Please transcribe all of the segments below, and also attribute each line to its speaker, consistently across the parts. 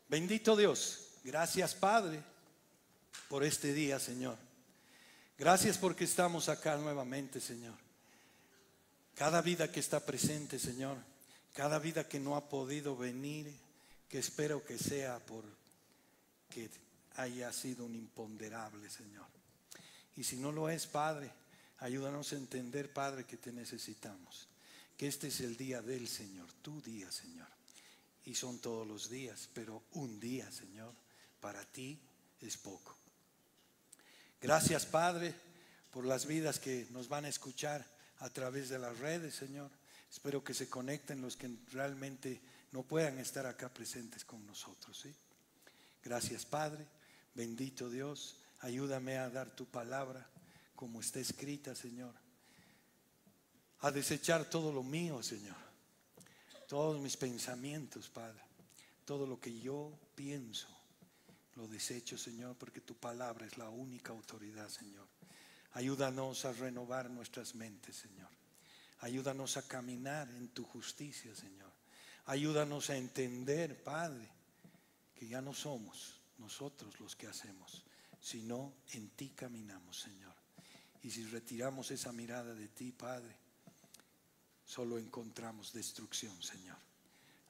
Speaker 1: Bendito Dios, gracias Padre por este día, Señor. Gracias porque estamos acá nuevamente, Señor. Cada vida que está presente, Señor, cada vida que no ha podido venir, que espero que sea por que haya sido un imponderable, Señor. Y si no lo es, Padre, ayúdanos a entender, Padre, que te necesitamos. Que este es el día del Señor, tu día, Señor. Y son todos los días, pero un día, Señor, para ti es poco. Gracias, Padre, por las vidas que nos van a escuchar a través de las redes, Señor. Espero que se conecten los que realmente no puedan estar acá presentes con nosotros, ¿sí? Gracias, Padre. Bendito Dios. Ayúdame a dar tu palabra como está escrita, Señor. A desechar todo lo mío, Señor. Todos mis pensamientos, Padre. Todo lo que yo pienso, lo desecho, Señor, porque tu palabra es la única autoridad, Señor. Ayúdanos a renovar nuestras mentes, Señor. Ayúdanos a caminar en tu justicia, Señor. Ayúdanos a entender, Padre, que ya no somos nosotros los que hacemos, sino en ti caminamos, Señor. Y si retiramos esa mirada de ti, Padre, solo encontramos destrucción, Señor.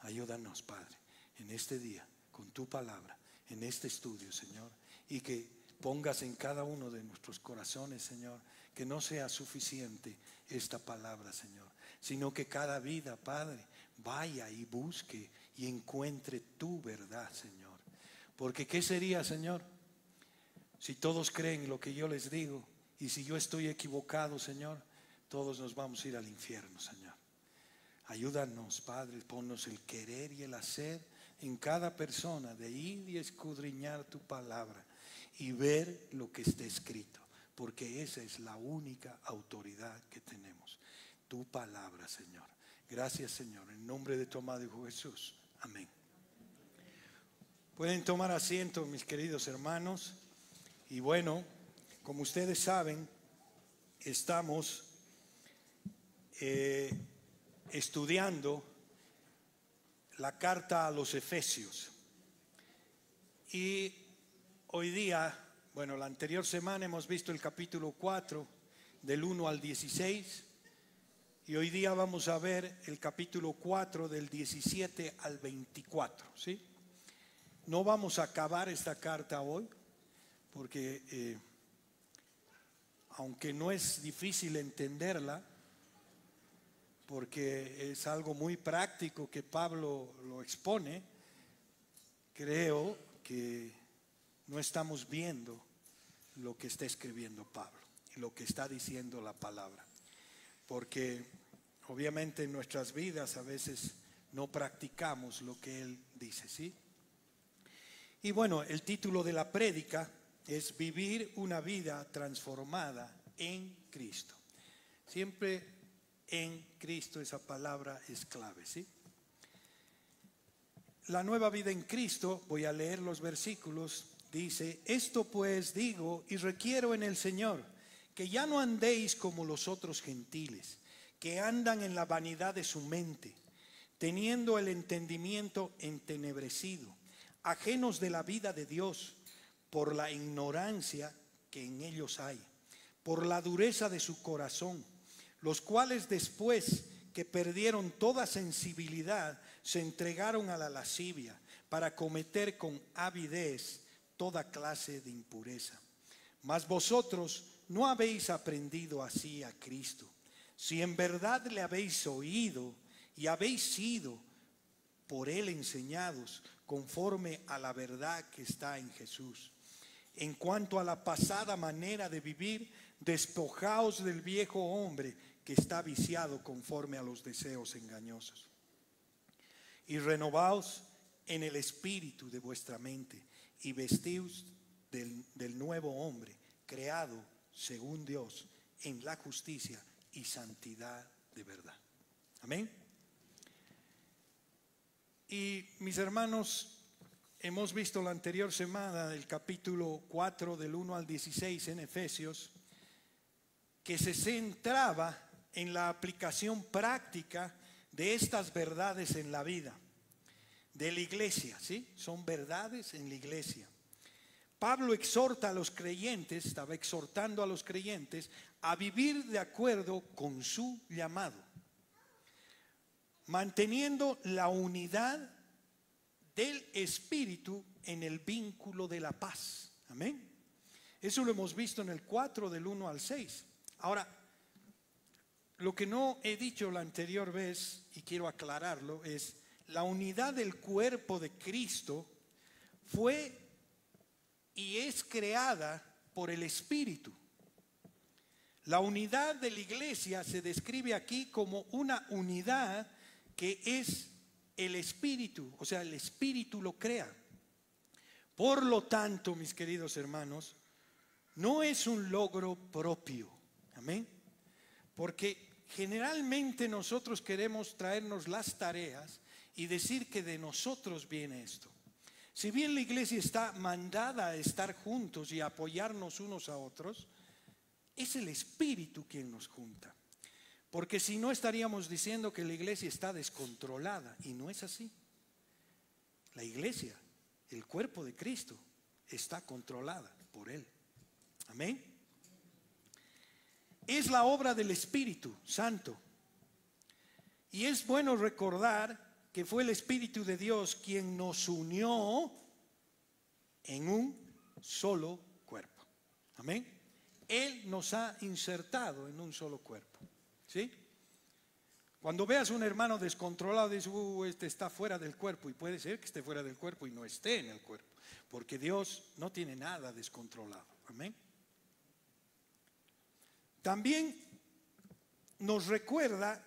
Speaker 1: Ayúdanos, Padre, en este día, con tu palabra, en este estudio, Señor, y que pongas en cada uno de nuestros corazones, Señor, que no sea suficiente esta palabra, Señor, sino que cada vida, Padre, vaya y busque y encuentre tu verdad, Señor. Porque ¿qué sería, Señor, si todos creen lo que yo les digo y si yo estoy equivocado, Señor? Todos nos vamos a ir al infierno, Señor. Ayúdanos, Padre, ponnos el querer y el hacer en cada persona de ir y escudriñar tu palabra y ver lo que está escrito, porque esa es la única autoridad que tenemos, tu palabra, Señor. Gracias, Señor, en nombre de tu amado Hijo Jesús. Amén. Pueden tomar asiento, mis queridos hermanos. Y bueno, como ustedes saben, estamos estudiando la carta a los Efesios. Y hoy día, bueno, la anterior semana hemos visto el capítulo 4 del 1 al 16 y hoy día vamos a ver el capítulo 4 del 17 al 24, ¿sí? No vamos a acabar esta carta hoy porque aunque no es difícil entenderla, porque es algo muy práctico que Pablo lo expone, creo que no estamos viendo lo que está escribiendo Pablo y lo que está diciendo la palabra, porque obviamente en nuestras vidas a veces no practicamos lo que él dice, ¿sí? Y bueno, el título de la prédica es Vivir una vida transformada en Cristo. Siempre en Cristo, esa palabra es clave, ¿sí? La nueva vida en Cristo, voy a leer los versículos, dice: esto pues digo y requiero en el Señor, que ya no andéis como los otros gentiles, que andan en la vanidad de su mente, teniendo el entendimiento entenebrecido, ajenos de la vida de Dios, por la ignorancia que en ellos hay, por la dureza de su corazón, los cuales después que perdieron toda sensibilidad, se entregaron a la lascivia para cometer con avidez toda clase de impureza. Mas vosotros no habéis aprendido así a Cristo, si en verdad le habéis oído y habéis sido por él enseñados conforme a la verdad que está en Jesús. En cuanto a la pasada manera de vivir, despojaos del viejo hombre que está viciado conforme a los deseos engañosos, y renovaos en el espíritu de vuestra mente, y vestíos del nuevo hombre, creado según Dios en la justicia y santidad de verdad. Amén. Y mis hermanos, hemos visto la anterior semana el capítulo 4 del 1 al 16 en Efesios, que se centraba en la aplicación práctica de estas verdades en la vida, de la iglesia, ¿sí? Son verdades en la iglesia. Pablo exhorta a los creyentes, estaba exhortando a los creyentes a vivir de acuerdo con su llamado, manteniendo la unidad del Espíritu en el vínculo de la paz. Amén. Eso lo hemos visto en el 4 del 1 al 6. Ahora, lo que no he dicho la anterior vez, y quiero aclararlo, es la unidad del cuerpo de Cristo fue y es creada por el Espíritu. La unidad de la iglesia se describe aquí como una unidad que es el Espíritu, o sea, el Espíritu lo crea. Por lo tanto, mis queridos hermanos, no es un logro propio, amén, porque generalmente nosotros queremos traernos las tareas y decir que de nosotros viene esto. Si bien la iglesia está mandada a estar juntos y a apoyarnos unos a otros, es el Espíritu quien nos junta. Porque si no estaríamos diciendo que la iglesia está descontrolada, y no es así. La iglesia, el cuerpo de Cristo, está controlada por Él. Amén. Es la obra del Espíritu Santo. Y es bueno recordar que fue el Espíritu de Dios quien nos unió en un solo cuerpo. Amén. Él nos ha insertado en un solo cuerpo. ¿Sí? Cuando veas un hermano descontrolado, dices, este está fuera del cuerpo, y puede ser que esté fuera del cuerpo y no esté en el cuerpo, porque Dios no tiene nada descontrolado. Amén. También nos recuerda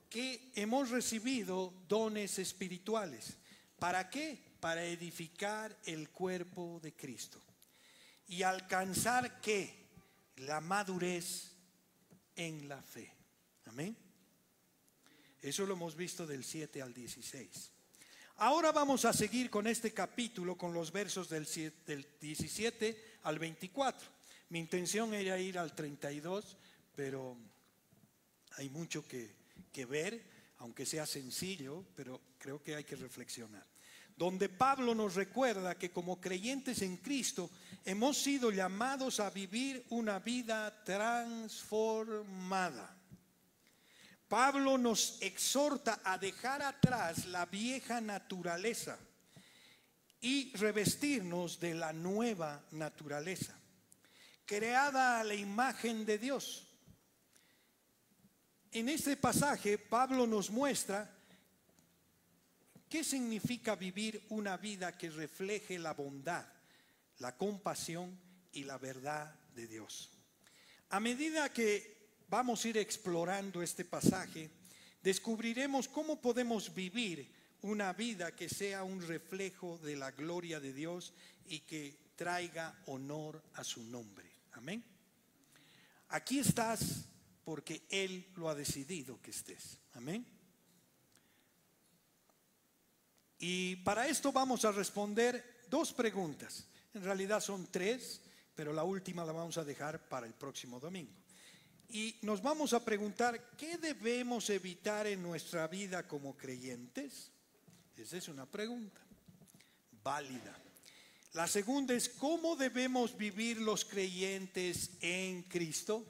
Speaker 1: que hemos recibido dones espirituales. ¿Para qué? Para edificar el cuerpo de Cristo y alcanzar ¿qué? La madurez en la fe. Amén. Eso lo hemos visto del 7 al 16. Ahora vamos a seguir con este capítulo, con los versos del 17 al 24. Mi intención era ir al 32, pero hay mucho que ver, aunque sea sencillo, pero creo que hay que reflexionar. Donde Pablo nos recuerda que como creyentes en Cristo hemos sido llamados a vivir una vida transformada. Pablo nos exhorta a dejar atrás la vieja naturaleza y revestirnos de la nueva naturaleza, creada a la imagen de Dios. En este pasaje Pablo nos muestra qué significa vivir una vida que refleje la bondad, la compasión y la verdad de Dios. A medida que vamos a ir explorando este pasaje, descubriremos cómo podemos vivir una vida que sea un reflejo de la gloria de Dios y que traiga honor a su nombre. Amén. Aquí estás porque Él lo ha decidido que estés. Amén. Y para esto vamos a responder dos preguntas. En realidad son tres, pero la última la vamos a dejar para el próximo domingo. Y nos vamos a preguntar, ¿qué debemos evitar en nuestra vida como creyentes? Esa es una pregunta válida. La segunda es, ¿cómo debemos vivir los creyentes en Cristo?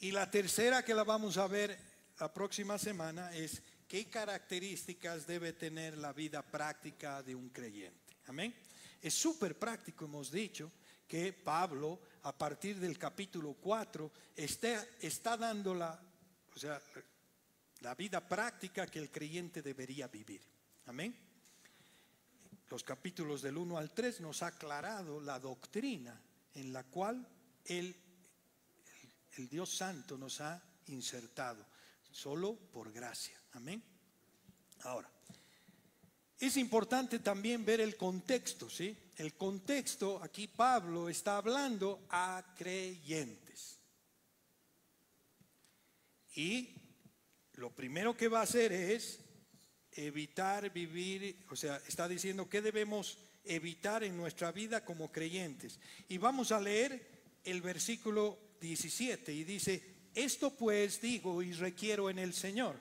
Speaker 1: Y la tercera, que la vamos a ver la próxima semana, es ¿qué características debe tener la vida práctica de un creyente? Amén. Es súper práctico, hemos dicho que Pablo a partir del capítulo 4 está dando la vida práctica que el creyente debería vivir. Amén. Los capítulos del 1 al 3 nos ha aclarado la doctrina en la cual el Dios Santo nos ha insertado, solo por gracia. Amén. Ahora, es importante también ver el contexto, ¿sí? El contexto, aquí Pablo está hablando a creyentes. Y lo primero que va a hacer es evitar vivir, está diciendo que debemos evitar en nuestra vida como creyentes. Y vamos a leer el versículo 17 y dice, esto pues digo y requiero en el Señor,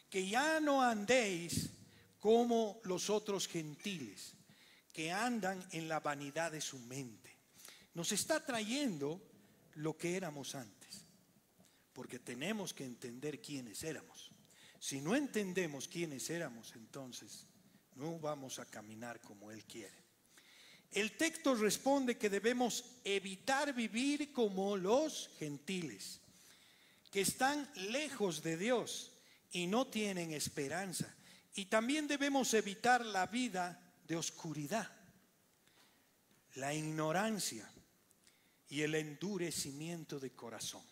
Speaker 1: que ya no andéis como los otros gentiles que andan en la vanidad de su mente. Nos está trayendo lo que éramos antes, porque tenemos que entender quiénes éramos. Si no entendemos quiénes éramos, entonces no vamos a caminar como Él quiere. El texto responde que debemos evitar vivir como los gentiles, que están lejos de Dios y no tienen esperanza. Y también debemos evitar la vida de oscuridad, la ignorancia y el endurecimiento de corazón.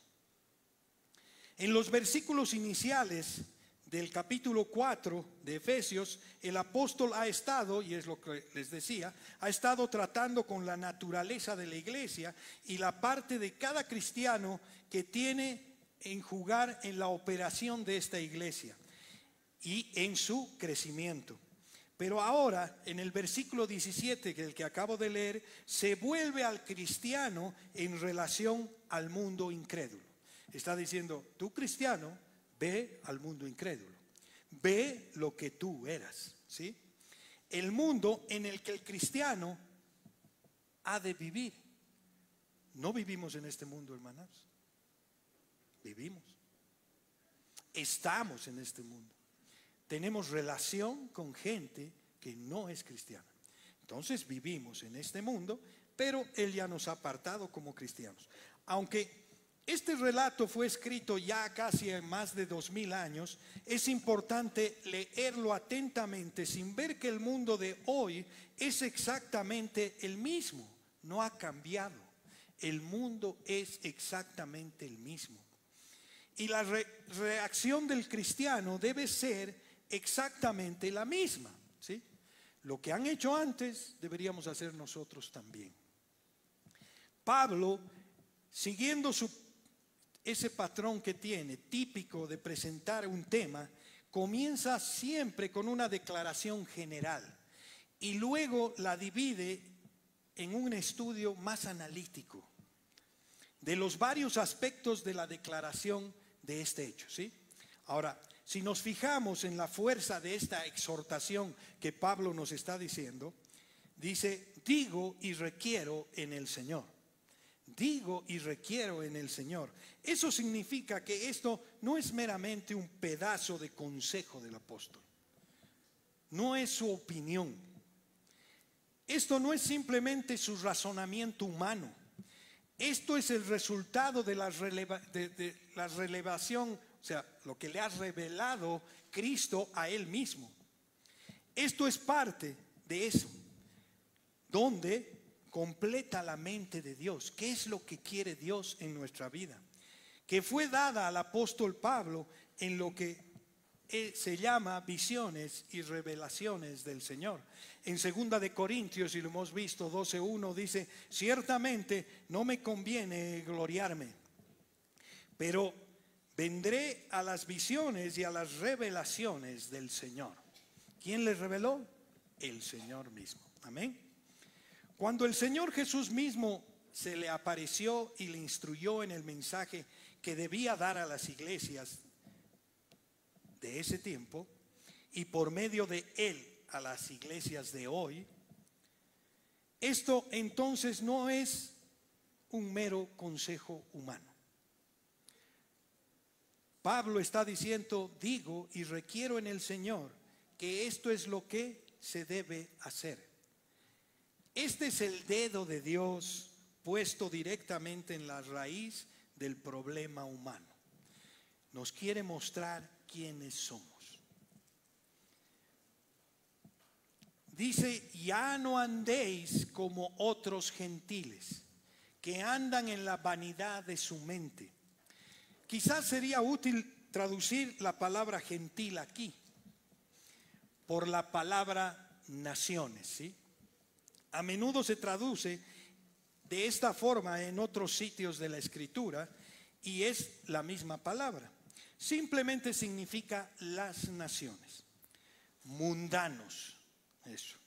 Speaker 1: En los versículos iniciales del capítulo 4 de Efesios, el apóstol ha estado, y es lo que les decía, ha estado tratando con la naturaleza de la iglesia y la parte de cada cristiano que tiene en jugar en la operación de esta iglesia y en su crecimiento. Pero ahora, en el versículo 17, que es el que acabo de leer, se vuelve al cristiano en relación al mundo incrédulo. Está diciendo, tú cristiano, ve al mundo incrédulo, ve lo que tú eras, ¿sí? El mundo en el que el cristiano ha de vivir. No vivimos en este mundo, hermanos. Vivimos. Estamos en este mundo. Tenemos relación con gente que no es cristiana. Entonces vivimos en este mundo, pero Él ya nos ha apartado como cristianos. Aunque este relato fue escrito ya casi en más de 2000 años, es importante leerlo atentamente sin ver que el mundo de hoy es exactamente el mismo. No ha cambiado. El mundo es exactamente el mismo. Y la reacción del cristiano debe ser exactamente la misma, ¿sí? Lo que han hecho antes deberíamos hacer nosotros también. Pablo, siguiendo ese patrón que tiene, típico de presentar un tema, comienza siempre con una declaración general y luego la divide en un estudio más analítico de los varios aspectos de la declaración de este hecho, ¿sí? Ahora, si nos fijamos en la fuerza de esta exhortación que Pablo nos está diciendo, dice, digo y requiero en el Señor. Digo y requiero en el Señor. Eso significa que esto no es meramente un pedazo de consejo del apóstol. No es su opinión. Esto no es simplemente su razonamiento humano. Esto es el resultado de la revelación, o sea, lo que le ha revelado Cristo a Él mismo. Esto es parte de eso, donde completa la mente de Dios. ¿Qué es lo que quiere Dios en nuestra vida? Que fue dada al apóstol Pablo en lo que se llama visiones y revelaciones del Señor. En 2 de Corintios, y lo hemos visto, 12:1 dice, ciertamente no me conviene gloriarme, pero vendré a las visiones y a las revelaciones del Señor. ¿Quién les reveló? El Señor mismo. Amén. Cuando el Señor Jesús mismo se le apareció y le instruyó en el mensaje que debía dar a las iglesias de ese tiempo y por medio de Él a las iglesias de hoy, esto entonces no es un mero consejo humano. Pablo está diciendo, digo y requiero en el Señor que esto es lo que se debe hacer. Este es el dedo de Dios puesto directamente en la raíz del problema humano. Nos quiere mostrar quiénes somos. Dice, ya no andéis como otros gentiles que andan en la vanidad de su mente. Quizás sería útil traducir la palabra gentil aquí por la palabra naciones, ¿sí? A menudo se traduce de esta forma en otros sitios de la Escritura y es la misma palabra. Simplemente significa las naciones, mundanos, eso.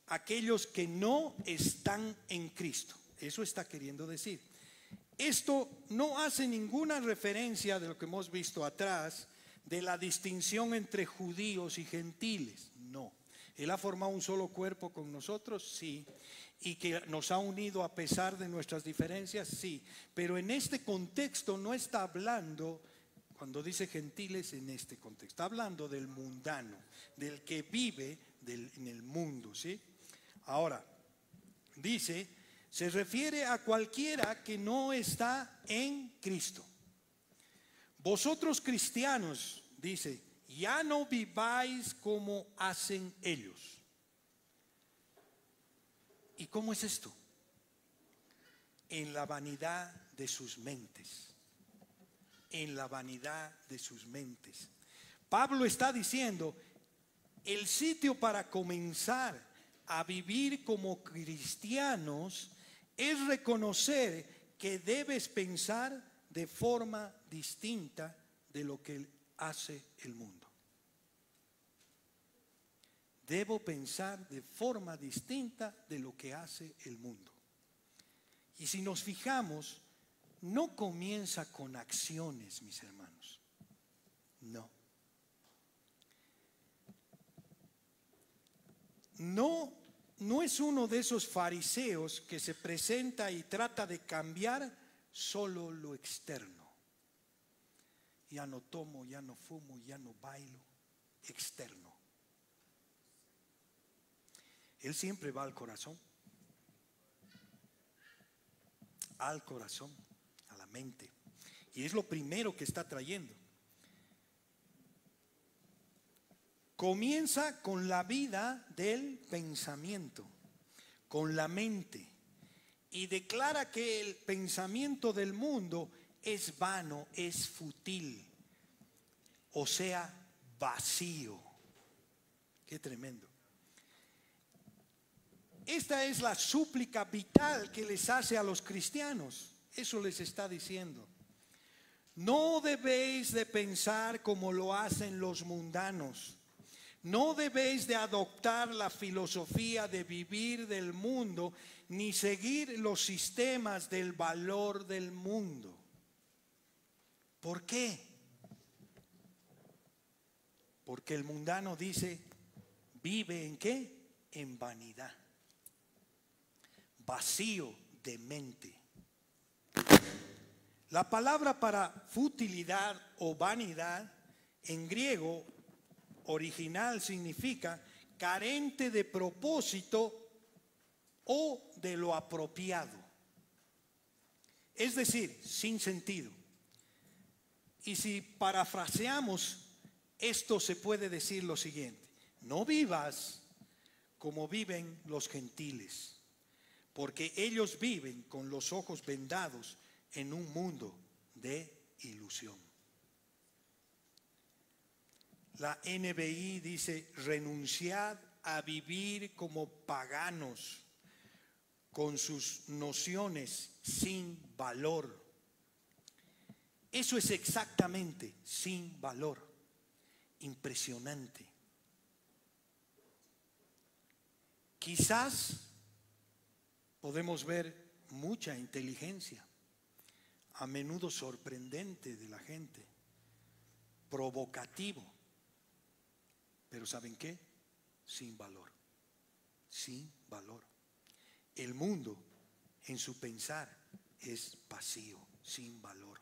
Speaker 1: Aquellos que no están en Cristo, eso está queriendo decir. Esto no hace ninguna referencia de lo que hemos visto atrás, de la distinción entre judíos y gentiles. No. Él ha formado un solo cuerpo con nosotros, sí. Y que nos ha unido a pesar de nuestras diferencias, sí. Pero en este contexto no está hablando, cuando dice gentiles, en este contexto, está hablando del mundano, del que vive en el mundo, ¿sí? Ahora, dice, se refiere a cualquiera que no está en Cristo. Vosotros cristianos, dice, ya no viváis como hacen ellos. ¿Y cómo es esto? En la vanidad de sus mentes. En la vanidad de sus mentes. Pablo está diciendo, el sitio para comenzar a vivir como cristianos es reconocer que debes pensar de forma distinta de lo que hace el mundo. Debo pensar de forma distinta de lo que hace el mundo. Y si nos fijamos, no comienza con acciones, mis hermanos. No. No es uno de esos fariseos que se presenta y trata de cambiar solo lo externo. Ya no tomo, ya no fumo, ya no bailo. Externo. Él siempre va al corazón, a la mente. Y es lo primero que está trayendo. Comienza con la vida del pensamiento, con la mente. Y declara que el pensamiento del mundo es vano, es fútil. O sea, vacío. Qué tremendo. Esta es la súplica vital que les hace a los cristianos. Eso les está diciendo. No debéis de pensar como lo hacen los mundanos. No debéis de adoptar la filosofía de vivir del mundo, ni seguir los sistemas del valor del mundo. ¿Por qué? Porque el mundano dice, vive ¿en qué? En vanidad. Vacío de mente. La palabra para futilidad o vanidad en griego original significa carente de propósito o de lo apropiado. Es decir, sin sentido. Y si parafraseamos, esto se puede decir lo siguiente: no vivas como viven los gentiles, porque ellos viven con los ojos vendados en un mundo de ilusión. La NBI dice, renunciad a vivir como paganos, con sus nociones sin valor. Eso es exactamente sin valor. Impresionante. Quizás podemos ver mucha inteligencia, a menudo sorprendente de la gente, provocativo, pero ¿saben qué? Sin valor, sin valor. El mundo en su pensar es vacío, sin valor.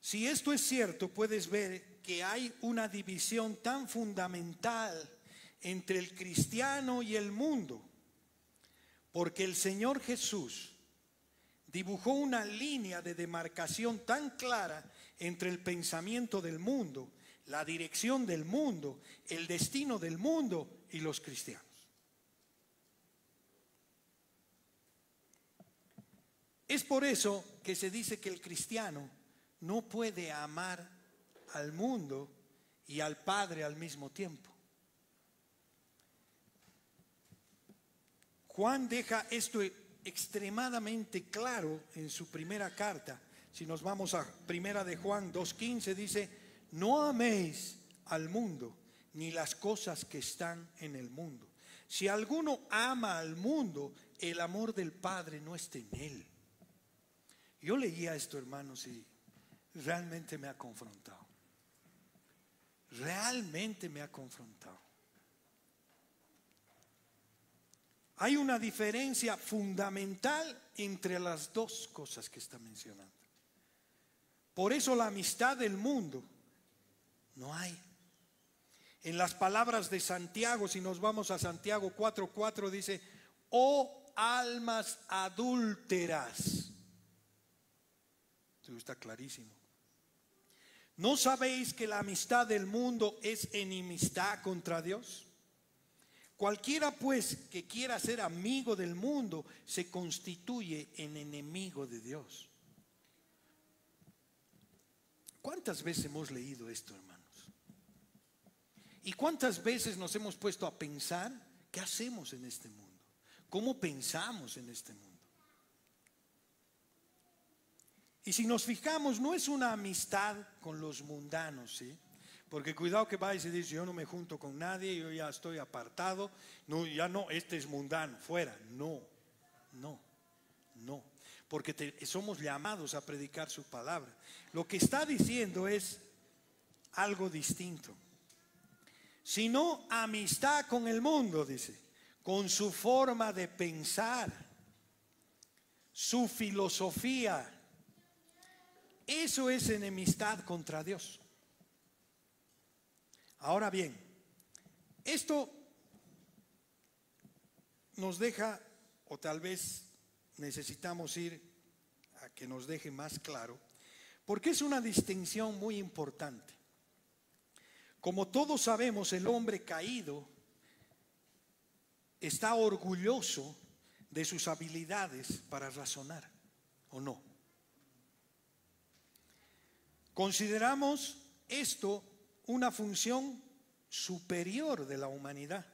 Speaker 1: Si esto es cierto, puedes ver que hay una división tan fundamental entre el cristiano y el mundo, porque el Señor Jesús dibujó una línea de demarcación tan clara entre el pensamiento del mundo, la dirección del mundo, el destino del mundo y los cristianos. Es por eso que se dice que el cristiano no puede amar al mundo y al Padre al mismo tiempo. Juan deja esto extremadamente claro en su primera carta. Si nos vamos a primera de Juan 2:15, dice, no améis al mundo ni las cosas que están en el mundo. Si alguno ama al mundo, el amor del Padre no está en él. Yo leía esto, hermanos, y realmente me ha confrontado. Realmente me ha confrontado. Hay una diferencia fundamental entre las dos cosas que está mencionando. Por eso la amistad del mundo no hay. En las palabras de Santiago, si nos vamos a Santiago 4:4, dice: oh almas adúlteras. Esto está clarísimo. ¿No sabéis que la amistad del mundo es enemistad contra Dios? Cualquiera pues que quiera ser amigo del mundo se constituye en enemigo de Dios. ¿Cuántas veces hemos leído esto, hermanos? ¿Y cuántas veces nos hemos puesto a pensar qué hacemos en este mundo? ¿Cómo pensamos en este mundo? Y si nos fijamos, no es una amistad con los mundanos, ¿sí? Porque cuidado que vais y dices: yo no me junto con nadie, yo ya estoy apartado, no, ya no, este es mundano, fuera. No, porque somos llamados a predicar su palabra. Lo que está diciendo es algo distinto. Sino amistad con el mundo, dice, con su forma de pensar, su filosofía. Eso es enemistad contra Dios. Ahora bien, esto nos deja, o tal vez necesitamos ir a que nos deje más claro, porque es una distinción muy importante. Como todos sabemos, el hombre caído está orgulloso de sus habilidades para razonar, ¿o no? Consideramos esto una función superior de la humanidad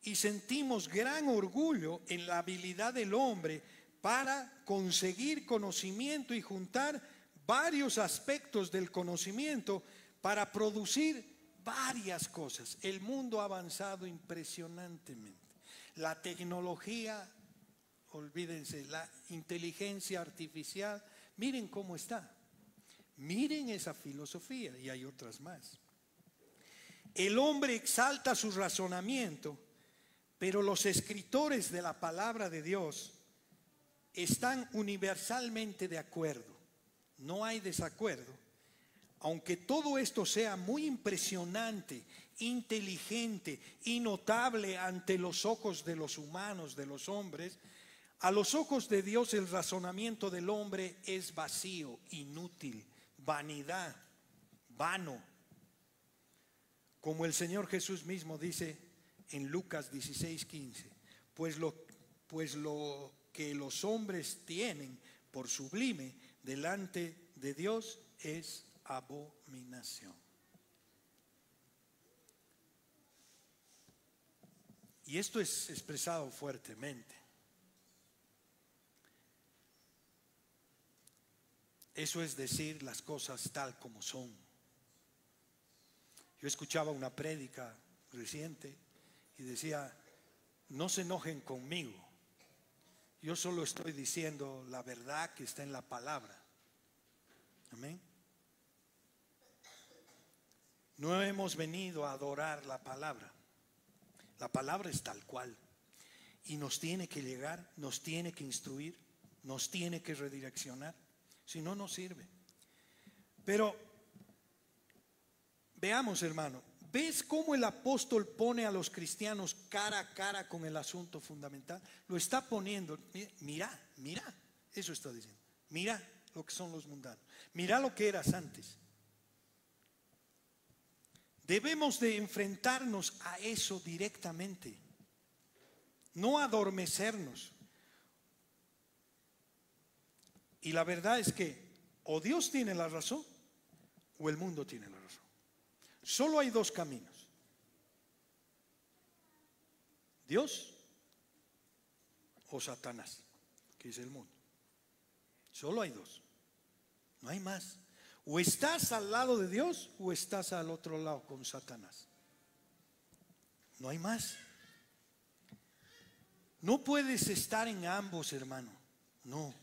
Speaker 1: y sentimos gran orgullo en la habilidad del hombre para conseguir conocimiento y juntar varios aspectos del conocimiento para producir varias cosas. El mundo ha avanzado impresionantemente. La tecnología, olvídense, la inteligencia artificial, miren cómo está. Miren esa filosofía, y hay otras más. El hombre exalta su razonamiento, pero los escritores de la palabra de Dios están universalmente de acuerdo. No hay desacuerdo. Aunque todo esto sea muy impresionante, inteligente y notable ante los ojos de los humanos, de los hombres, a los ojos de Dios el razonamiento del hombre es vacío, inútil, vanidad, vano. Como el Señor Jesús mismo dice en Lucas 16:15, pues lo que los hombres tienen por sublime delante de Dios es abominación. Y esto es expresado fuertemente. Eso es decir las cosas tal como son. Yo escuchaba una prédica reciente y decía: no se enojen conmigo, yo solo estoy diciendo la verdad que está en la palabra. Amén. No hemos venido a adorar la palabra. La palabra es tal cual y nos tiene que llegar, nos tiene que instruir, nos tiene que redireccionar. Si no, no sirve. Pero veamos, hermano, ¿ves cómo el apóstol pone a los cristianos cara a cara con el asunto fundamental? Lo está poniendo. Mira, eso está diciendo. Mira lo que son los mundanos. Mira lo que eras antes. Debemos de enfrentarnos a eso directamente, no adormecernos. Y la verdad es que o Dios tiene la razón o el mundo tiene la razón. Solo hay dos caminos: Dios o Satanás, que es el mundo. Solo hay dos, no hay más. O estás al lado de Dios o estás al otro lado con Satanás. No hay más. No puedes estar en ambos, hermano. No.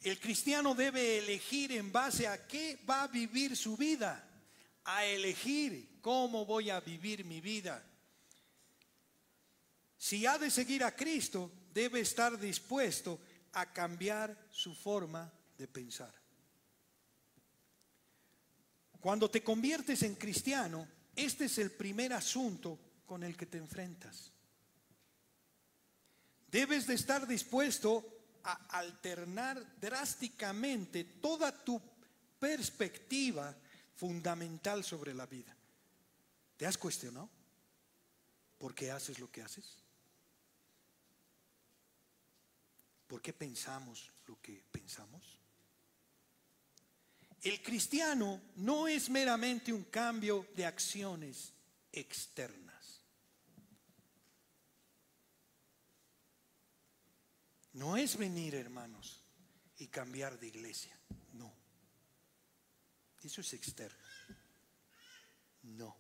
Speaker 1: El cristiano debe elegir en base a qué va a vivir su vida, a elegir cómo voy a vivir mi vida. Si ha de seguir a Cristo, debe estar dispuesto a cambiar su forma de pensar. Cuando te conviertes en cristiano, este es el primer asunto con el que te enfrentas. Debes de estar dispuesto a alternar drásticamente toda tu perspectiva fundamental sobre la vida. ¿Te has cuestionado por qué haces lo que haces? ¿Por qué pensamos lo que pensamos? El cristiano no es meramente un cambio de acciones externas. No es venir, hermanos, y cambiar de iglesia. No. Eso es externo. No.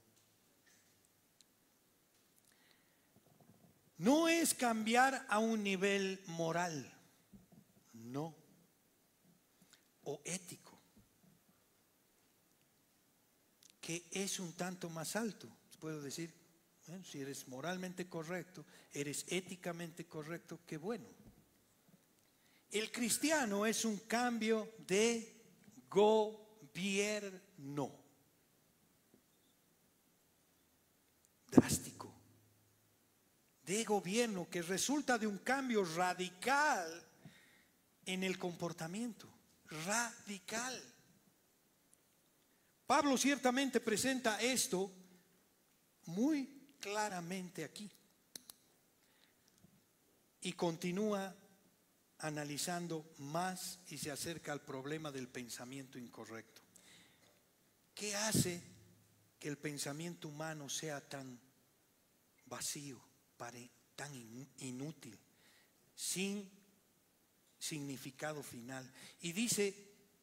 Speaker 1: No es cambiar a un nivel moral. No. O ético. Que es un tanto más alto. Puedo decir, bueno, si eres moralmente correcto, eres éticamente correcto, qué bueno. El cristiano es un cambio de gobierno. Drástico. De gobierno que resulta de un cambio radical en el comportamiento. Radical. Pablo ciertamente presenta esto muy claramente aquí. Y continúa analizando más y se acerca al problema del pensamiento incorrecto. ¿Qué hace que el pensamiento humano sea tan vacío, tan inútil, sin significado final? Y dice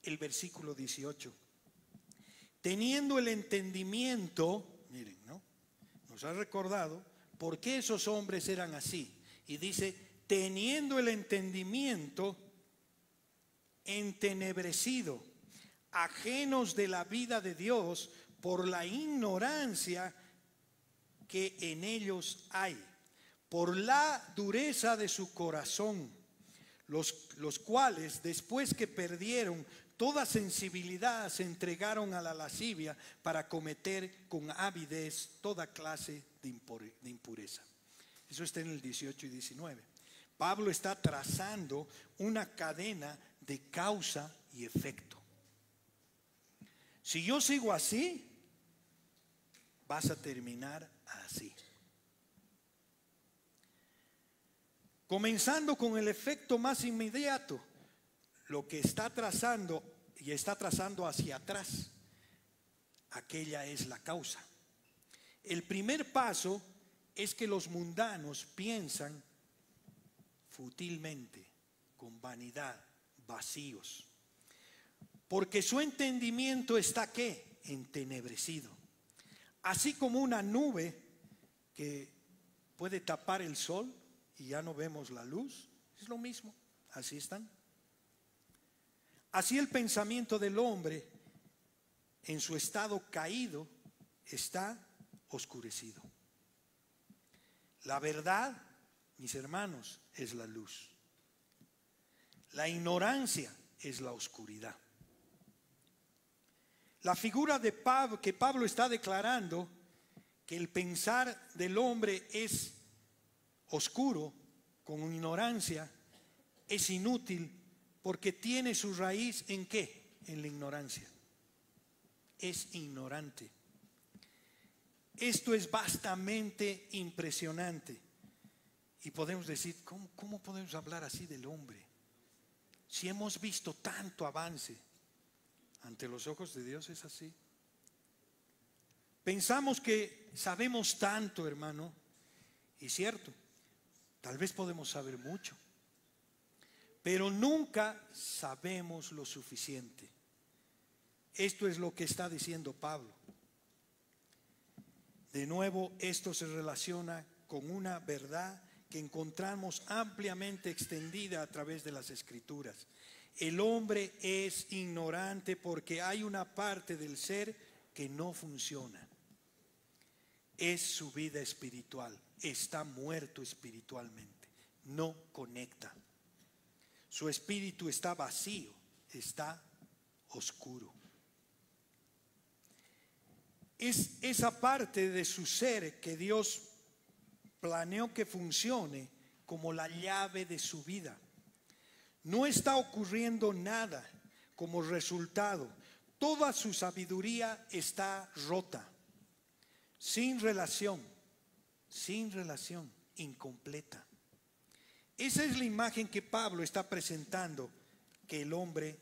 Speaker 1: el versículo 18, teniendo el entendimiento, miren, ¿no? Nos ha recordado por qué esos hombres eran así. Y dice, teniendo el entendimiento entenebrecido, ajenos de la vida de Dios por la ignorancia que en ellos hay, por la dureza de su corazón, los cuales después que perdieron toda sensibilidad se entregaron a la lascivia para cometer con avidez toda clase de impureza. Eso está en el 18 y 19. Pablo está trazando una cadena de causa y efecto. Si yo sigo así, vas a terminar así. Comenzando con el efecto más inmediato, lo que está trazando y está trazando hacia atrás, aquella es la causa. El primer paso es que los mundanos piensan fútilmente, con vanidad, vacíos, porque su entendimiento está ¿qué? Entenebrecido. Así como una nube que puede tapar el sol y ya no vemos la luz, es lo mismo, así están. Así el pensamiento del hombre en su estado caído está oscurecido. La verdad, mis hermanos, es la luz. La ignorancia es la oscuridad. La figura de Pablo, que Pablo está declarando que el pensar del hombre es oscuro, con ignorancia, es inútil, porque tiene su raíz ¿en qué? En la ignorancia. Es ignorante. Esto es vastamente impresionante. Y podemos decir, ¿cómo podemos hablar así del hombre? Si hemos visto tanto avance, ante los ojos de Dios es así. Pensamos que sabemos tanto, hermano, y cierto, tal vez podemos saber mucho, pero nunca sabemos lo suficiente. Esto es lo que está diciendo Pablo. De nuevo, esto se relaciona con una verdad que encontramos ampliamente extendida a través de las Escrituras. El hombre es ignorante porque hay una parte del ser que no funciona. Es su vida espiritual. Está muerto espiritualmente. No conecta. Su espíritu está vacío, está oscuro. Es esa parte de su ser que Dios planeó que funcione como la llave de su vida. No está ocurriendo nada como resultado. Toda su sabiduría está rota, sin relación, incompleta. Esa es la imagen que Pablo está presentando que el hombre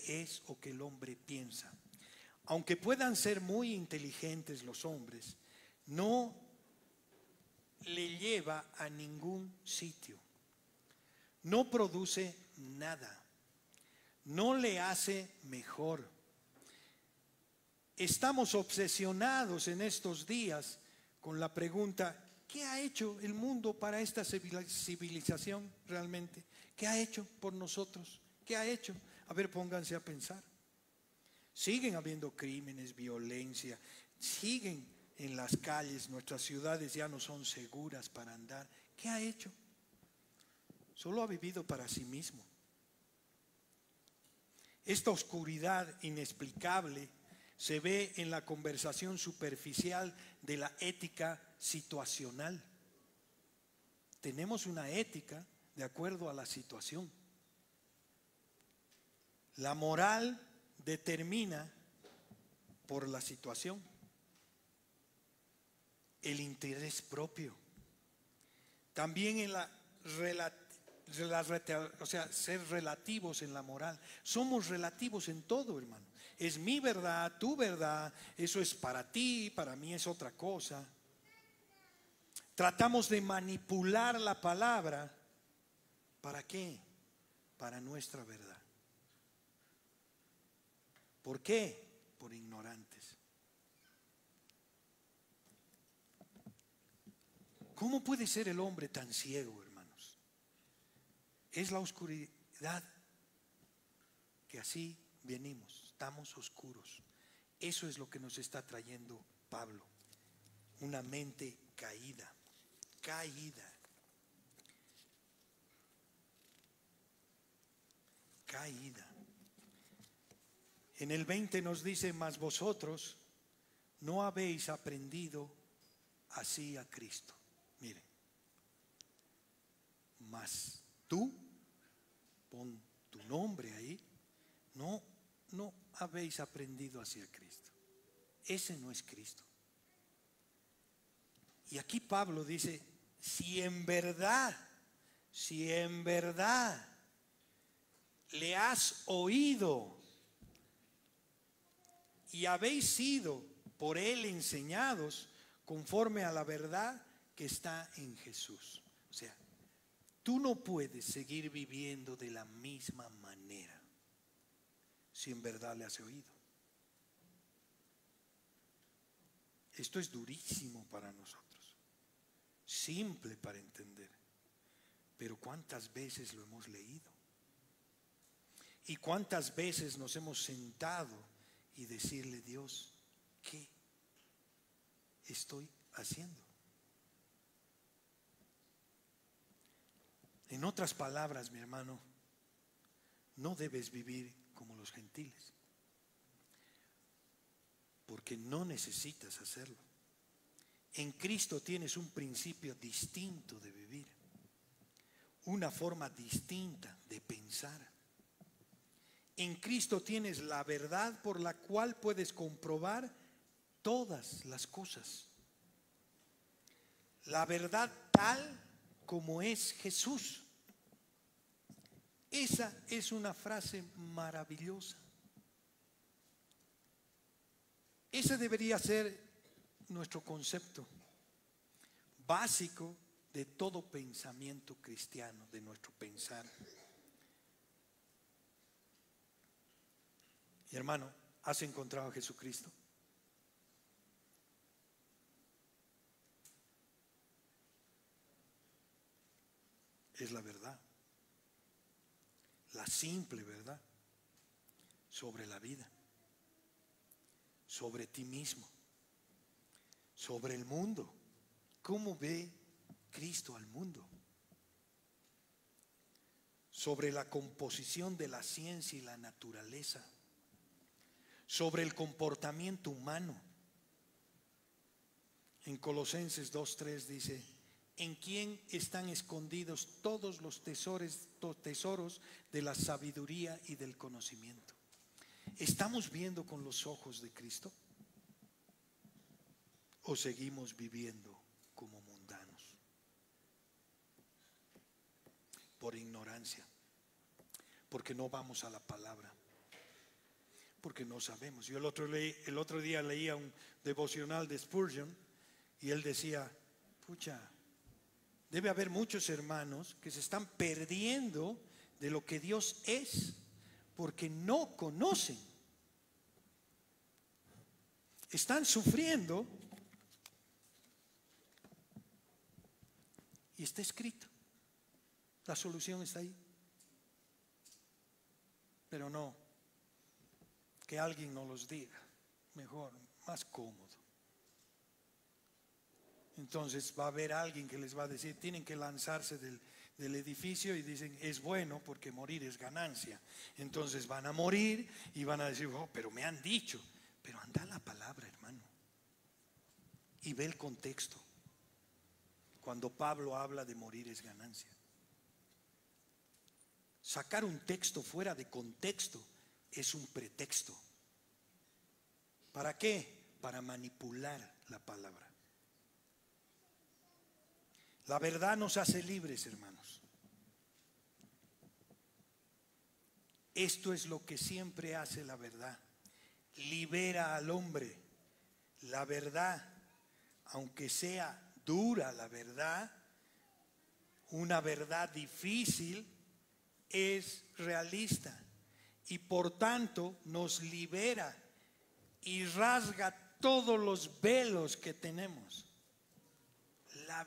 Speaker 1: es o que el hombre piensa. Aunque puedan ser muy inteligentes los hombres, no le lleva a ningún sitio. No produce nada. No le hace mejor. Estamos obsesionados en estos días con la pregunta: ¿qué ha hecho el mundo para esta civilización realmente? ¿Qué ha hecho por nosotros? ¿Qué ha hecho? A ver, pónganse a pensar. Siguen habiendo crímenes, violencia, siguen en las calles, nuestras ciudades ya no son seguras para andar. ¿Qué ha hecho? Solo ha vivido para sí mismo. Esta oscuridad inexplicable se ve en la conversación superficial de la ética situacional. Tenemos una ética de acuerdo a la situación. La moral determina por la situación. El interés propio. También en ser relativos en la moral. Somos relativos en todo, hermano. Es mi verdad, tu verdad, eso es para ti, para mí es otra cosa. Tratamos de manipular la palabra. ¿Para qué? Para nuestra verdad. ¿Por qué? Por ignorantes. ¿Cómo puede ser el hombre tan ciego, hermanos? Es la oscuridad que así venimos, estamos oscuros. Eso es lo que nos está trayendo Pablo. Una mente caída. En el 20 nos dice: mas vosotros no habéis aprendido así a Cristo. Miren, mas tú, pon tu nombre ahí, no habéis aprendido así a Cristo. Ese no es Cristo. Y aquí Pablo dice: si en verdad le has oído y habéis sido por él enseñados conforme a la verdad que está en Jesús. O sea, tú no puedes seguir viviendo de la misma manera si en verdad le has oído. Esto es durísimo para nosotros, simple para entender, pero ¿cuántas veces lo hemos leído? ¿Y cuántas veces nos hemos sentado y decirle: Dios, ¿qué estoy haciendo? En otras palabras, mi hermano, no debes vivir como los gentiles, porque no necesitas hacerlo. En Cristo tienes un principio distinto de vivir, una forma distinta de pensar. En Cristo tienes la verdad por la cual puedes comprobar todas las cosas. La verdad tal como es Jesús. Esa es una frase maravillosa. Ese debería ser nuestro concepto básico de todo pensamiento cristiano, de nuestro pensar. Y hermano, ¿has encontrado a Jesucristo? Es la verdad. la simple verdad sobre la vida, sobre ti mismo, sobre el mundo. ¿Cómo ve Cristo al mundo? Sobre la composición de la ciencia y la naturaleza, sobre el comportamiento humano. En Colosenses 2:3 dice: en quien están escondidos todos los tesoros de la sabiduría y del conocimiento. ¿Estamos viendo con los ojos de Cristo? ¿O seguimos viviendo como mundanos? Por ignorancia, porque no vamos a la palabra, porque no sabemos. Yo el otro día leía un devocional de Spurgeon y él decía: pucha, debe haber muchos hermanos que se están perdiendo de lo que Dios es, porque no conocen. Están sufriendo y está escrito. La solución está ahí. Pero no, que alguien nos los diga. Mejor, más cómodo. Entonces va a haber alguien que les va a decir: tienen que lanzarse del edificio, y dicen: es bueno porque morir es ganancia. Entonces van a morir y van a decir: oh, pero me han dicho. Pero anda la palabra, hermano, y ve el contexto. Cuando Pablo habla de morir es ganancia. Sacar un texto fuera de contexto es un pretexto. ¿Para qué? Para manipular la palabra. La verdad nos hace libres, hermanos. Esto es lo que siempre hace la verdad. Libera al hombre. La verdad, aunque sea dura la verdad, una verdad difícil, es realista y por tanto nos libera y rasga todos los velos que tenemos. La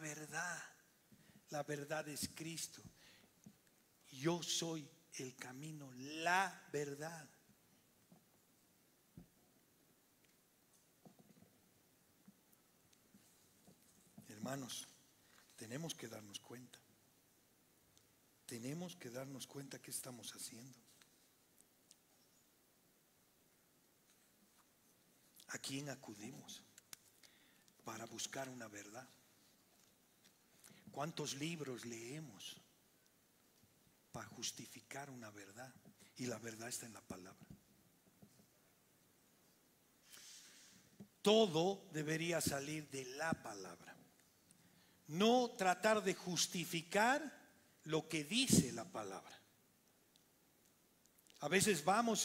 Speaker 1: verdad es Cristo. Yo soy el camino, la verdad. Hermanos, tenemos que darnos cuenta. Tenemos que darnos cuenta qué estamos haciendo. ¿A quién acudimos para buscar una verdad? ¿Cuántos libros leemos para justificar una verdad? Y la verdad está en la palabra. Todo debería salir de la palabra. No tratar de justificar lo que dice la palabra. A veces vamos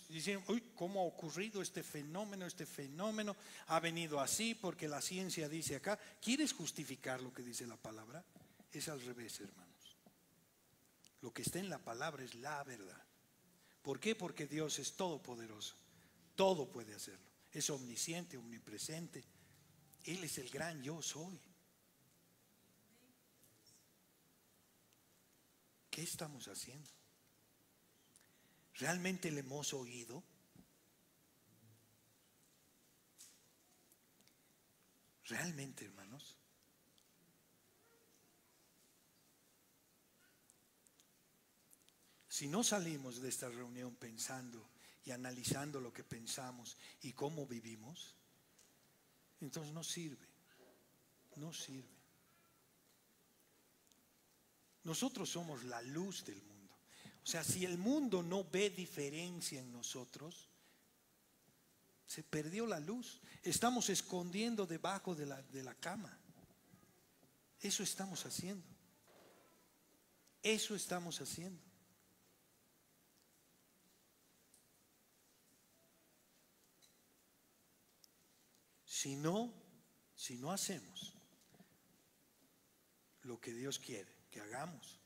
Speaker 1: diciendo: uy, ¿cómo ha ocurrido este fenómeno? Este fenómeno ha venido así porque la ciencia dice acá. ¿Quieres justificar lo que dice la palabra? Es al revés, hermanos. Lo que está en la palabra es la verdad. ¿Por qué? Porque Dios es todopoderoso. Todo puede hacerlo. Es omnisciente, omnipresente. Él es el gran yo soy. ¿Qué estamos haciendo? ¿Realmente le hemos oído? ¿Realmente, hermanos? Si no salimos de esta reunión pensando y analizando lo que pensamos y cómo vivimos, entonces no sirve. No sirve. Nosotros somos la luz del mundo. O sea, si el mundo no ve diferencia en nosotros, se perdió la luz. Estamos escondiendo debajo de la cama. Eso estamos haciendo. Eso estamos haciendo. Si no hacemos lo que Dios quiere que hagamos,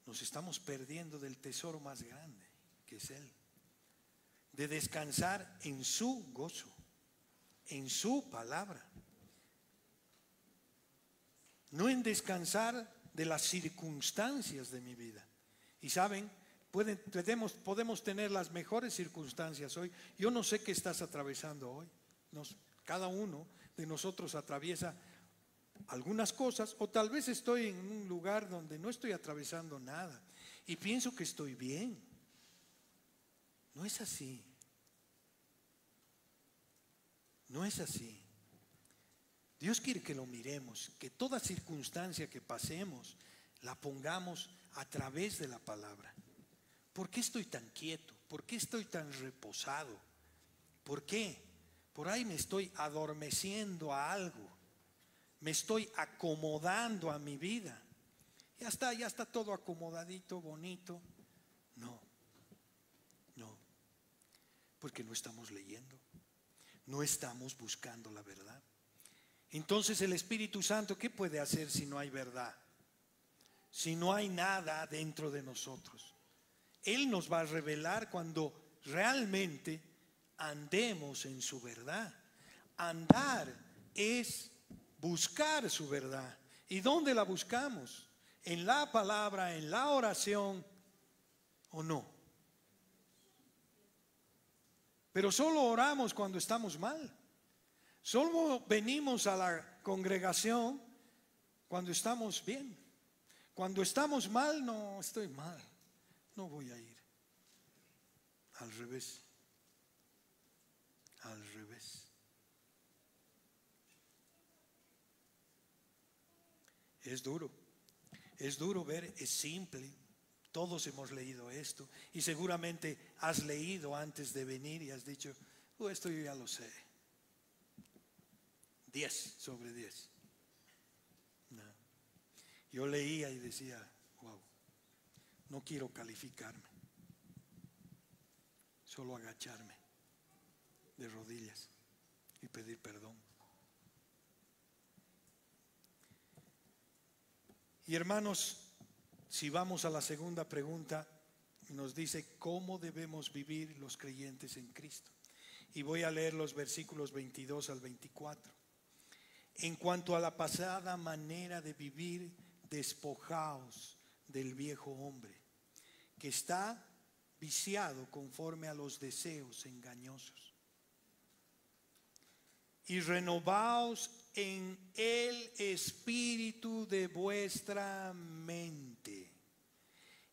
Speaker 1: nos estamos perdiendo del tesoro más grande, que es Él. De descansar en su gozo, en su palabra. No en descansar de las circunstancias de mi vida, Y saben, podemos tener las mejores circunstancias hoy. Yo no sé qué estás atravesando hoy. Cada uno de nosotros atraviesa algunas cosas, o tal vez estoy en un lugar donde no estoy atravesando nada y pienso que estoy bien. No es así. No es así. Dios quiere que lo miremos, que toda circunstancia que pasemos la pongamos a través de la palabra. ¿Por qué estoy tan quieto? ¿Por qué estoy tan reposado? ¿Por qué? Por ahí me estoy adormeciendo a algo. Me estoy acomodando a mi vida. Ya está todo acomodadito, bonito. No, porque no estamos leyendo. No estamos buscando la verdad. Entonces el Espíritu Santo, ¿qué puede hacer si no hay verdad? Si no hay nada dentro de nosotros. Él nos va a revelar cuando realmente andemos en su verdad. Andar es buscar su verdad. ¿Y dónde la buscamos? ¿En la palabra, en la oración o no? Pero solo oramos cuando estamos mal. Solo venimos a la congregación cuando estamos bien. Cuando estamos mal, no, estoy mal, no voy a ir. Al revés. Al revés. Es duro ver, es simple. Todos hemos leído esto y seguramente has leído antes de venir y has dicho, esto yo ya lo sé. 10 sobre 10. No. Yo leía y decía, wow, no quiero calificarme, solo agacharme de rodillas y pedir perdón. Y hermanos, si vamos a la segunda pregunta, nos dice cómo debemos vivir los creyentes en Cristo. Y voy a leer los versículos 22 al 24. En cuanto a la pasada manera de vivir, despojaos del viejo hombre, que está viciado conforme a los deseos engañosos. Y renovaos en el espíritu de vuestra mente,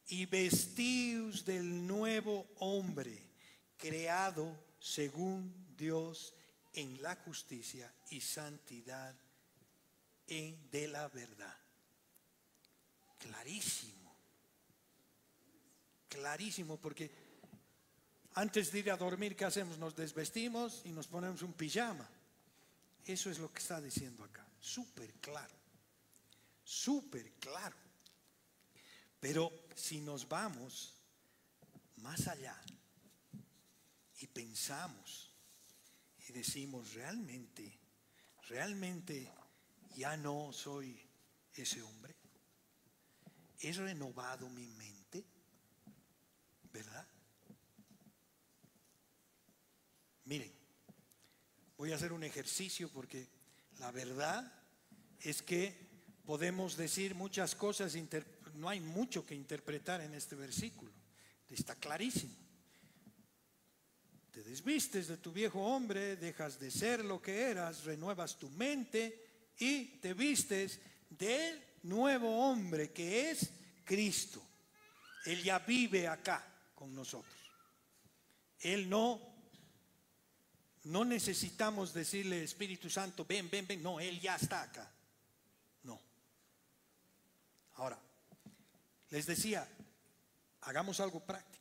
Speaker 1: y vestíos del nuevo hombre, creado según Dios en la justicia y santidad de la verdad. Clarísimo, porque antes de ir a dormir, ¿qué hacemos? Nos desvestimos y nos ponemos un pijama. Eso es lo que está diciendo acá, súper claro. Pero si nos vamos más allá y pensamos y decimos, realmente ya no soy ese hombre, he renovado mi mente, ¿verdad? Miren, voy a hacer un ejercicio porque la verdad es que podemos decir muchas cosas, no hay mucho que interpretar en este versículo, está clarísimo. Te desvistes de tu viejo hombre, dejas de ser lo que eras, renuevas tu mente y te vistes del nuevo hombre que es Cristo. Él ya vive acá con nosotros. Él no necesitamos decirle, Espíritu Santo, ven, no, Él ya está acá. No. Ahora, les decía, hagamos algo práctico.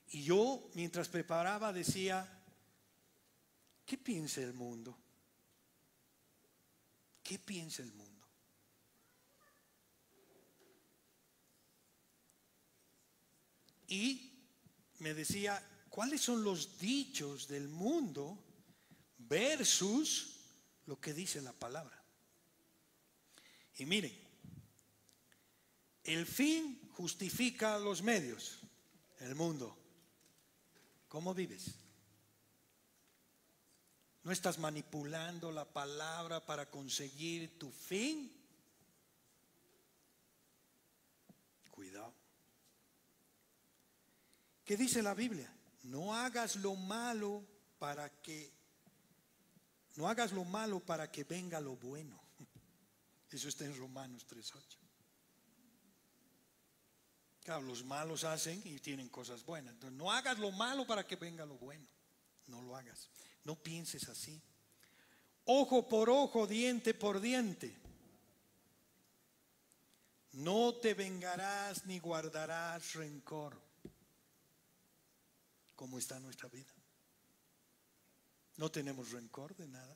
Speaker 1: Y yo, mientras preparaba, decía, ¿qué piensa el mundo? ¿Qué piensa el mundo? Y me decía, ¿cuáles son los dichos del mundo versus lo que dice la palabra? Y miren, el fin justifica los medios. El mundo. ¿Cómo vives? ¿No estás manipulando la palabra para conseguir tu fin? Cuidado. ¿Qué dice la Biblia? No hagas lo malo para que venga lo bueno. Eso está en Romanos 3:8. Claro, los malos hacen y tienen cosas buenas. Entonces, no hagas lo malo para que venga lo bueno. No lo hagas. No pienses así. Ojo por ojo, diente por diente. No te vengarás ni guardarás rencor. ¿Cómo está nuestra vida? No tenemos rencor de nada.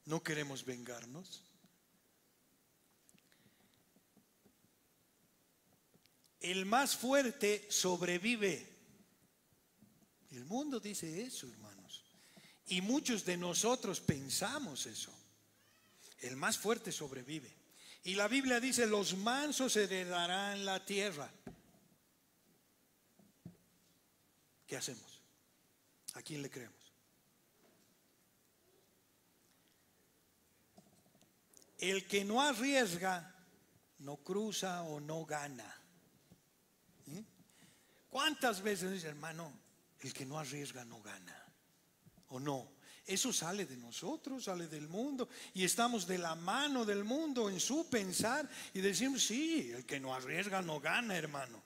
Speaker 1: No queremos vengarnos. El más fuerte sobrevive. El mundo dice eso, hermanos. Y muchos de nosotros pensamos eso. El más fuerte sobrevive. Y la Biblia dice, los mansos heredarán la tierra. ¿Qué hacemos? ¿A quién le creemos? El que no arriesga, no cruza o no gana. ¿Cuántas veces dice, hermano, el que no arriesga no gana? ¿O no? Eso sale de nosotros, sale del mundo, y estamos de la mano del mundo en su pensar y decimos, sí, el que no arriesga no gana, hermano.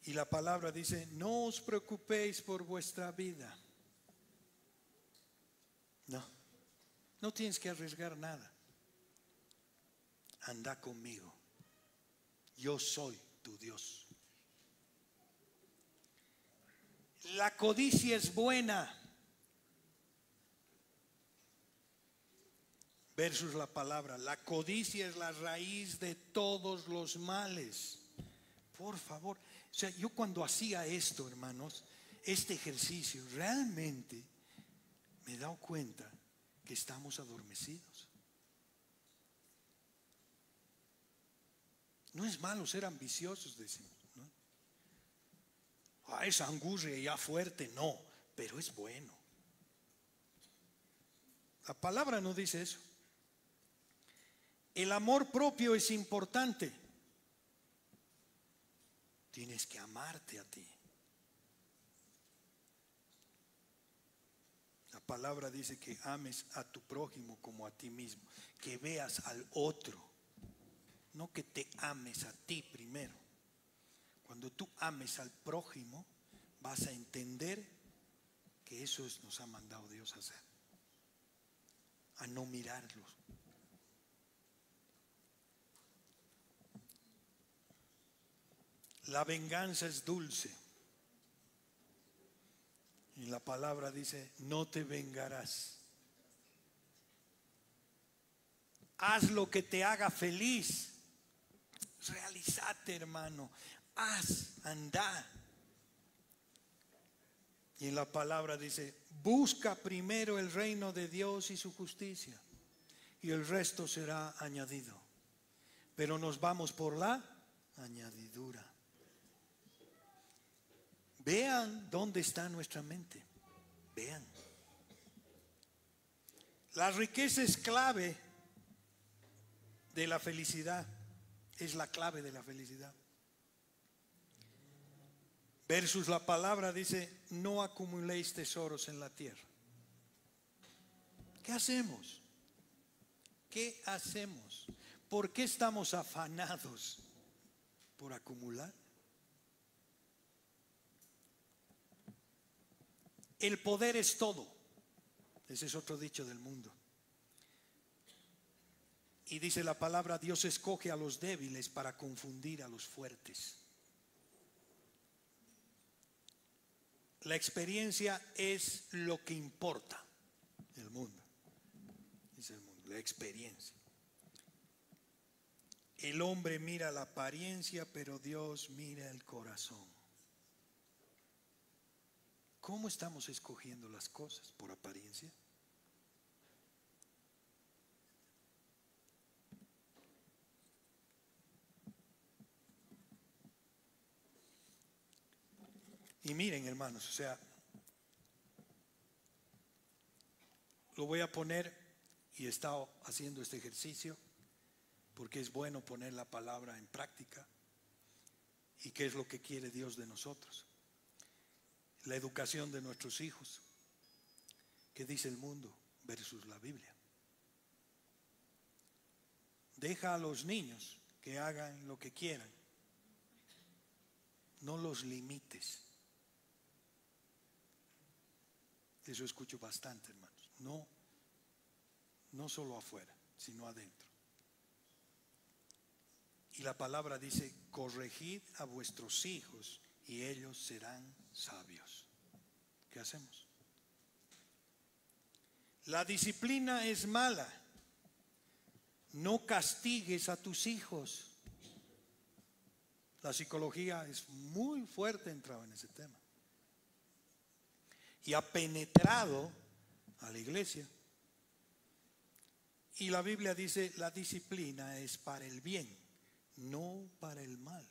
Speaker 1: Y la palabra dice, no os preocupéis por vuestra vida. No tienes que arriesgar nada. Anda conmigo. Yo soy tu Dios. La codicia es buena. Versus la palabra. La codicia es la raíz de todos los males. Por favor. O sea, yo cuando hacía esto, hermanos, este ejercicio, realmente me he dado cuenta que estamos adormecidos. No es malo ser ambiciosos, decimos, ¿no? Esa angurria ya fuerte, no, pero es bueno. La palabra no dice eso. El amor propio es importante. Tienes que amarte a ti. La palabra dice que ames a tu prójimo como a ti mismo, que veas al otro, no que te ames a ti primero. Cuando tú ames al prójimo, vas a entender que eso nos ha mandado Dios a hacer, a no mirarlos. La venganza es dulce. Y la palabra dice, no te vengarás. Haz lo que te haga feliz. Realízate, hermano. Haz, anda. Y en la palabra dice, busca primero el reino de Dios y su justicia, y el resto será añadido. Pero nos vamos por la añadidura. Vean dónde está nuestra mente. Vean. La riqueza es clave de la felicidad. Es la clave de la felicidad. Versus la palabra dice, no acumuléis tesoros en la tierra. ¿Qué hacemos? ¿Qué hacemos? ¿Por qué estamos afanados por acumular? El poder es todo. Ese es otro dicho del mundo. Y dice la palabra, Dios escoge a los débiles para confundir a los fuertes. La experiencia es lo que importa. El mundo. Es el mundo, la experiencia. El hombre mira la apariencia, pero Dios mira el corazón. ¿Cómo estamos escogiendo las cosas? ¿Por apariencia? Y miren, hermanos, o sea, lo voy a poner y he estado haciendo este ejercicio. porque es bueno poner la palabra en práctica. ¿Y qué es lo que quiere Dios de nosotros? La educación de nuestros hijos. ¿Qué dice el mundo versus la Biblia? Deja a los niños que hagan lo que quieran. No los limites. Eso escucho bastante, hermanos. No solo afuera, sino adentro. Y la palabra dice: corregid a vuestros hijos y ellos serán sabios. ¿Qué hacemos? La disciplina es mala. No castigues a tus hijos. La psicología es muy fuerte entrado en ese tema. Y ha penetrado a la iglesia. Y la Biblia dice: la disciplina es para el bien, no para el mal.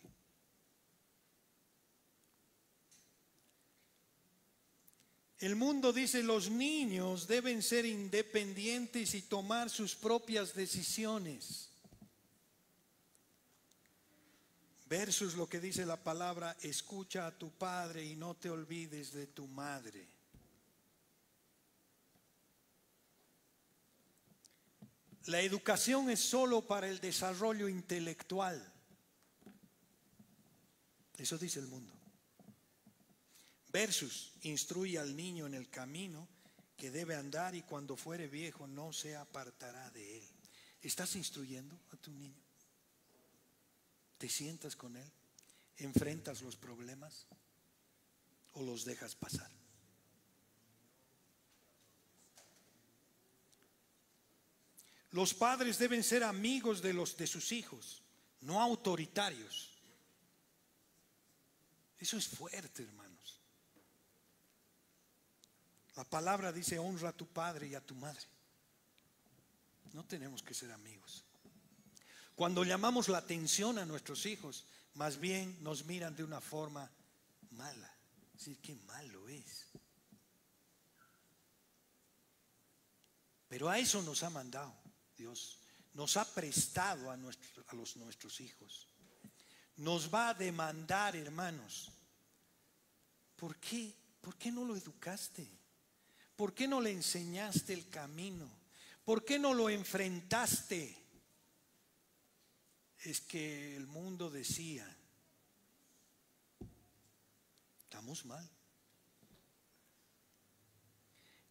Speaker 1: El mundo dice: los niños deben ser independientes y tomar sus propias decisiones. Versus lo que dice la palabra: escucha a tu padre y no te olvides de tu madre. La educación es solo para el desarrollo intelectual. Eso dice el mundo. Versus: instruye al niño en el camino que debe andar y cuando fuere viejo no se apartará de él. ¿Estás instruyendo a tu niño? ¿Te sientas con él? ¿Enfrentas los problemas o los dejas pasar? Los padres deben ser amigos de sus hijos, no autoritarios. Eso es fuerte, hermanos. La palabra dice: honra a tu padre y a tu madre. No tenemos que ser amigos. Cuando llamamos la atención a nuestros hijos, más bien nos miran de una forma mala. Es decir, qué malo es. Pero a eso nos ha mandado Dios. Nos ha prestado a nuestros hijos. Nos va a demandar, hermanos. ¿Por qué? ¿Por qué no lo educaste? ¿Por qué no le enseñaste el camino? ¿Por qué no lo enfrentaste? Es que el mundo decía: estamos mal.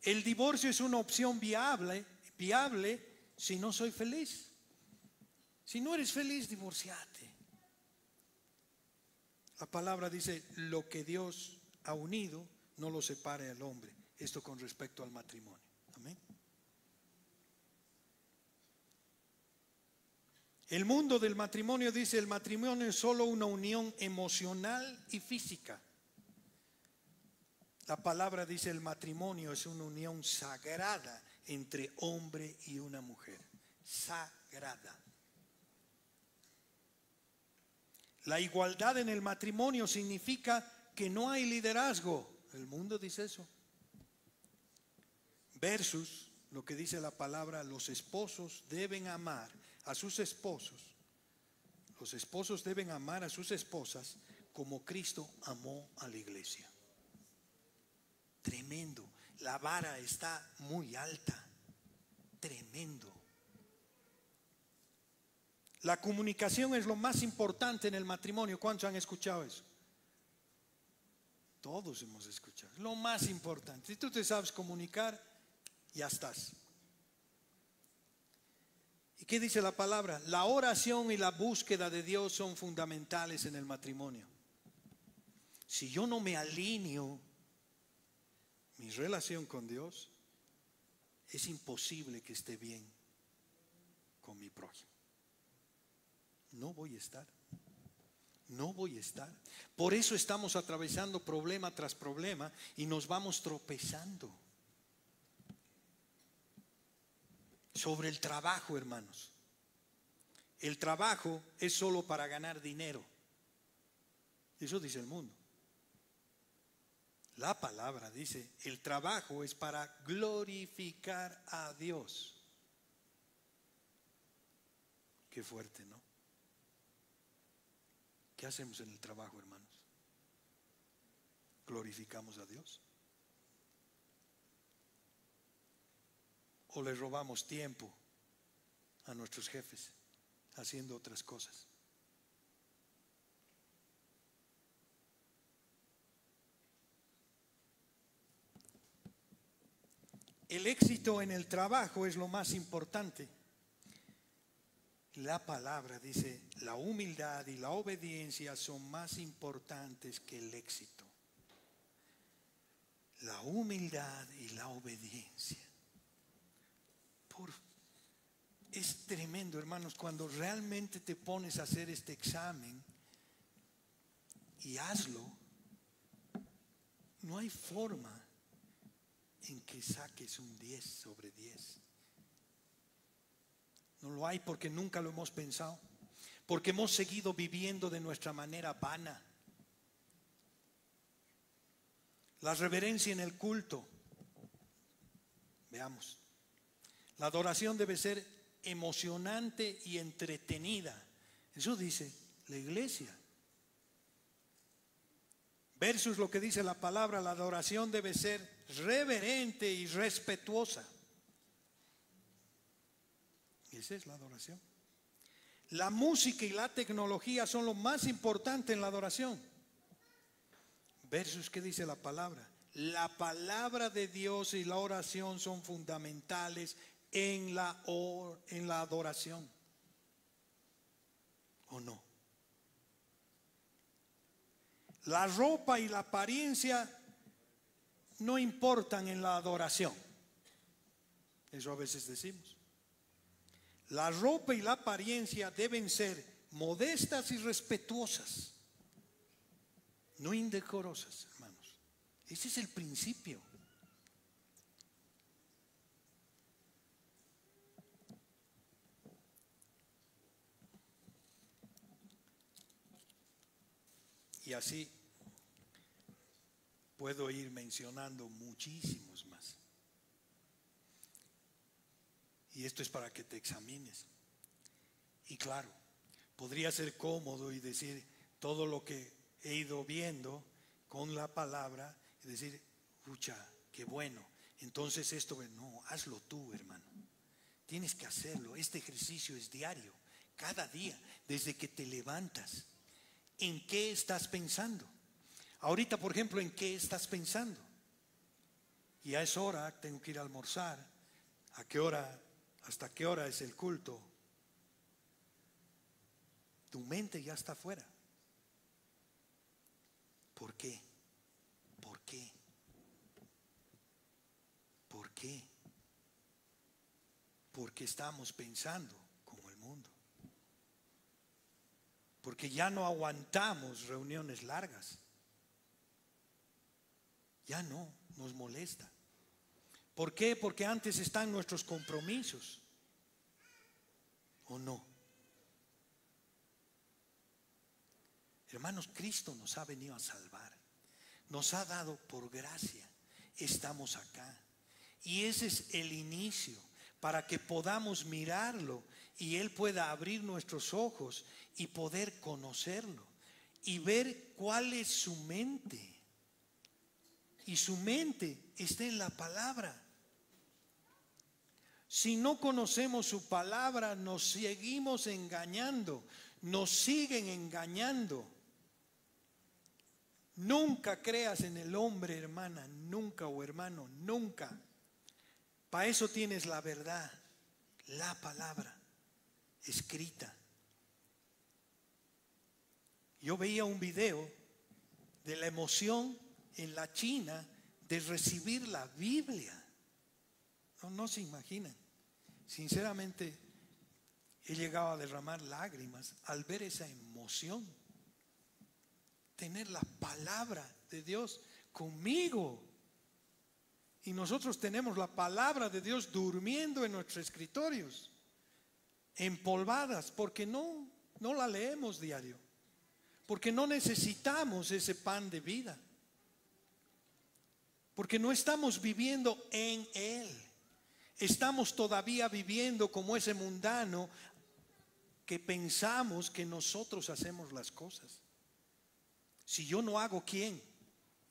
Speaker 1: El divorcio es una opción viable si no soy feliz. Si no eres feliz, divorciate. La palabra dice: lo que Dios ha unido, no lo separe al hombre. Esto con respecto al matrimonio. Amén. El mundo del matrimonio dice: el matrimonio es solo una unión emocional y física. La palabra dice: el matrimonio es una unión sagrada entre hombre y una mujer. Sagrada. La igualdad en el matrimonio significa que no hay liderazgo. El mundo dice eso. Versus lo que dice la palabra: los esposos deben amar a sus esposos. Los esposos deben amar a sus esposas como Cristo amó a la iglesia. Tremendo. La vara está muy alta. Tremendo. La comunicación es lo más importante en el matrimonio. ¿Cuántos han escuchado eso? Todos hemos escuchado. Lo más importante. Si tú te sabes comunicar, ya estás. ¿Y qué dice la palabra? La oración y la búsqueda de Dios son fundamentales en el matrimonio. Si yo no me alineo mi relación con Dios, es imposible que esté bien con mi prójimo. No voy a estar. No voy a estar. Por eso estamos atravesando problema tras problema y nos vamos tropezando. Sobre el trabajo, hermanos. El trabajo es solo para ganar dinero. Eso dice el mundo. La palabra dice: el trabajo es para glorificar a Dios. Qué fuerte, ¿no? ¿Qué hacemos en el trabajo, hermanos? ¿Glorificamos a Dios? ¿O le robamos tiempo a nuestros jefes haciendo otras cosas? El éxito en el trabajo es lo más importante. La palabra dice, la humildad y la obediencia son más importantes que el éxito. La humildad y la obediencia. Es tremendo, hermanos, cuando realmente te pones a hacer este examen y hazlo, no hay forma en que saques un 10 sobre 10. No lo hay porque nunca lo hemos pensado, porque hemos seguido viviendo de nuestra manera vana. La reverencia en el culto. Veamos. La adoración debe ser emocionante y entretenida. Eso dice la iglesia. Versus lo que dice la palabra, la adoración debe ser reverente y respetuosa. Esa es la adoración. La música y la tecnología son lo más importante en la adoración. Versus, ¿qué dice la palabra? La palabra de Dios y la oración son fundamentales en la adoración. ¿O no? La ropa y la apariencia no importan en la adoración. Eso a veces decimos. La ropa y la apariencia deben ser modestas y respetuosas, no indecorosas, hermanos. Ese es el principio. Y así puedo ir mencionando muchísimos más. Y esto es para que te examines. Y claro, podría ser cómodo y decir todo lo que he ido viendo con la palabra y decir, pucha, qué bueno. Entonces esto, no, hazlo tú, hermano. Tienes que hacerlo. Este ejercicio es diario, cada día, desde que te levantas. ¿En qué estás pensando? Ahorita, por ejemplo, ¿en qué estás pensando? Ya es hora, tengo que ir a almorzar. ¿A qué hora? ¿Hasta qué hora es el culto? Tu mente ya está afuera. ¿Por qué? ¿Por qué? ¿Por qué? Porque estamos pensando como el mundo. Porque ya no aguantamos reuniones largas. Ya no, nos molesta. ¿Por qué? Porque antes están nuestros compromisos. ¿O no? Hermanos, Cristo nos ha venido a salvar. Nos ha dado por gracia. Estamos acá. Y ese es el inicio para que podamos mirarlo y Él pueda abrir nuestros ojos y poder conocerlo y ver cuál es su mente. Y su mente está en la palabra. Si no conocemos su palabra, nos seguimos engañando, nos siguen engañando. Nunca creas en el hombre, hermana, nunca, o hermano, nunca. Para eso tienes la verdad, la palabra escrita. Yo veía un video de la emoción en la China de recibir la Biblia. No se imaginan. Sinceramente, he llegado a derramar lágrimas al ver esa emoción. Tener la palabra de Dios conmigo. Y nosotros tenemos la palabra de Dios durmiendo en nuestros escritorios, empolvadas, porque no la leemos diario. Porque no necesitamos ese pan de vida. Porque no estamos viviendo en Él. Estamos todavía viviendo como ese mundano, que pensamos que nosotros hacemos las cosas. Si yo no hago, ¿quién?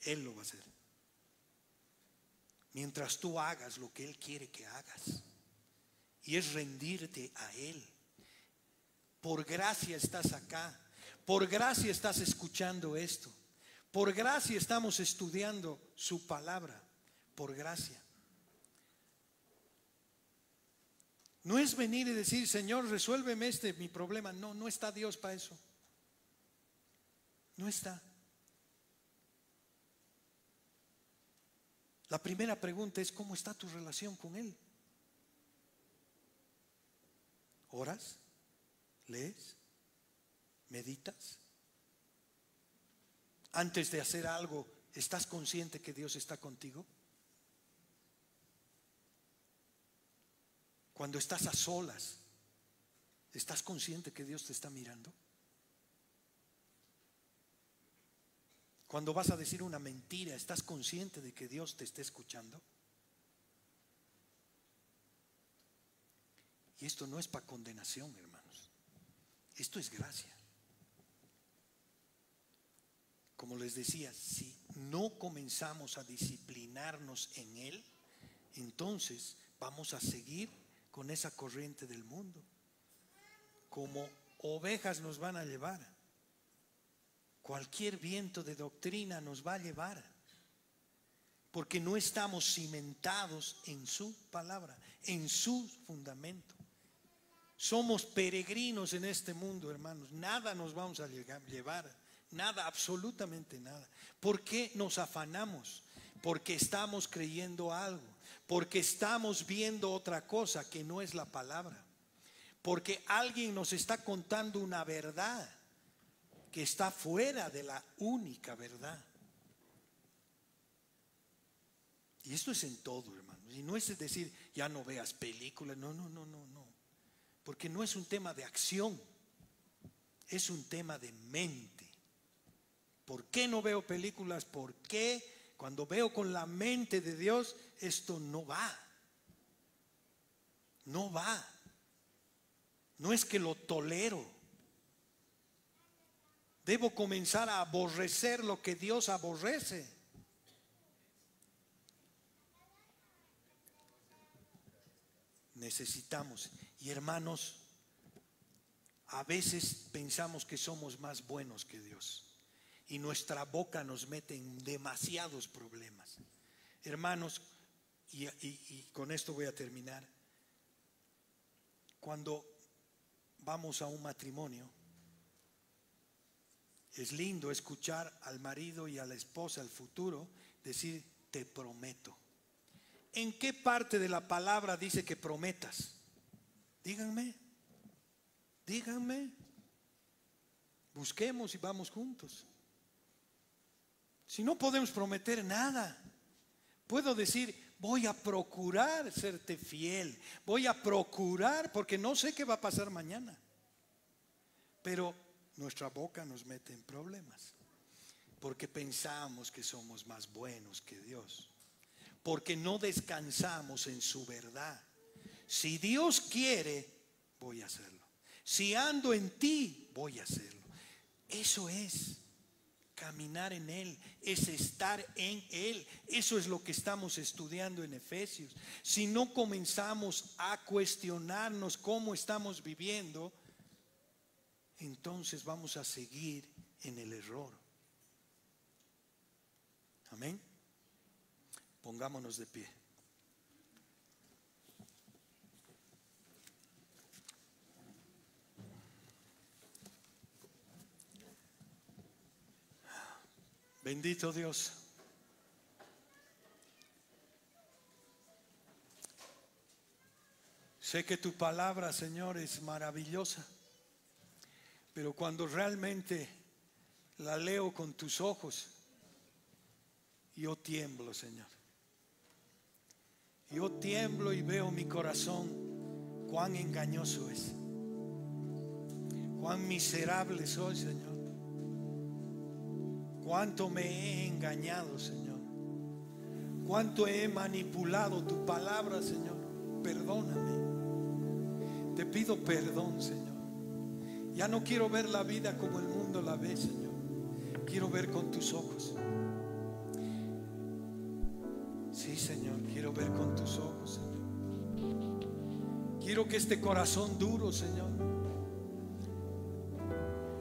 Speaker 1: Él lo va a hacer. Mientras tú hagas lo que Él quiere que hagas, y es rendirte a Él. Por gracia estás acá, por gracia estás escuchando esto, por gracia estamos estudiando su palabra, por gracia. No es venir y decir, Señor, resuélveme mi problema. No, no está Dios para eso. No está. La primera pregunta es, ¿cómo está tu relación con Él? ¿Oras? ¿Lees? ¿Meditas? Antes de hacer algo, ¿estás consciente que Dios está contigo? Cuando estás a solas, ¿estás consciente que Dios te está mirando? Cuando vas a decir una mentira, ¿estás consciente de que Dios te está escuchando? Y esto no es para condenación, hermanos. Esto es gracia. Como les decía, si no comenzamos a disciplinarnos en Él, entonces vamos a seguir con esa corriente del mundo. Como ovejas nos van a llevar. Cualquier viento de doctrina nos va a llevar, porque no estamos cimentados en su palabra, en su fundamento. Somos peregrinos en este mundo, hermanos. Nada nos vamos a llevar, nada, absolutamente nada. ¿Por qué nos afanamos? Porque estamos creyendo algo, porque estamos viendo otra cosa que no es la palabra, porque alguien nos está contando una verdad que está fuera de la única verdad. Y esto es en todo, hermanos. Y no es decir, ya no veas películas. No. Porque no es un tema de acción, es un tema de mente. ¿Por qué no veo películas? Porque cuando veo con la mente de Dios, esto no va. No va. No es que lo tolero. Debo comenzar a aborrecer lo que Dios aborrece. Necesitamos. Y hermanos, a veces pensamos que somos más buenos que Dios. Y nuestra boca nos mete en demasiados problemas. Hermanos, y con esto voy a terminar. Cuando vamos a un matrimonio, es lindo escuchar al marido y a la esposa, al futuro, decir, te prometo. ¿En qué parte de la palabra dice que prometas? Díganme. Busquemos y vamos juntos. Si no podemos prometer nada, puedo decir, voy a procurar serte fiel. Voy a procurar, porque no sé qué va a pasar mañana. Pero nuestra boca nos mete en problemas, porque pensamos que somos más buenos que Dios, porque no descansamos en su verdad. Si Dios quiere, voy a hacerlo. Si ando en ti, voy a hacerlo. Eso es caminar en Él, es estar en Él. Eso es lo que estamos estudiando en Efesios. Si no comenzamos a cuestionarnos cómo estamos viviendo, entonces vamos a seguir en el error. Amén. Pongámonos de pie. Bendito Dios. Sé que tu palabra, Señor, es maravillosa. Pero cuando realmente la leo con tus ojos, yo tiemblo, Señor. Yo tiemblo y veo mi corazón, cuán engañoso es. Cuán miserable soy, Señor. Cuánto me he engañado, Señor. Cuánto he manipulado tu palabra, Señor. Perdóname. Te pido perdón, Señor. Ya no quiero ver la vida como el mundo la ve, Señor. Quiero ver con tus ojos. Sí, Señor, quiero ver con tus ojos, Señor. Quiero que este corazón duro, Señor,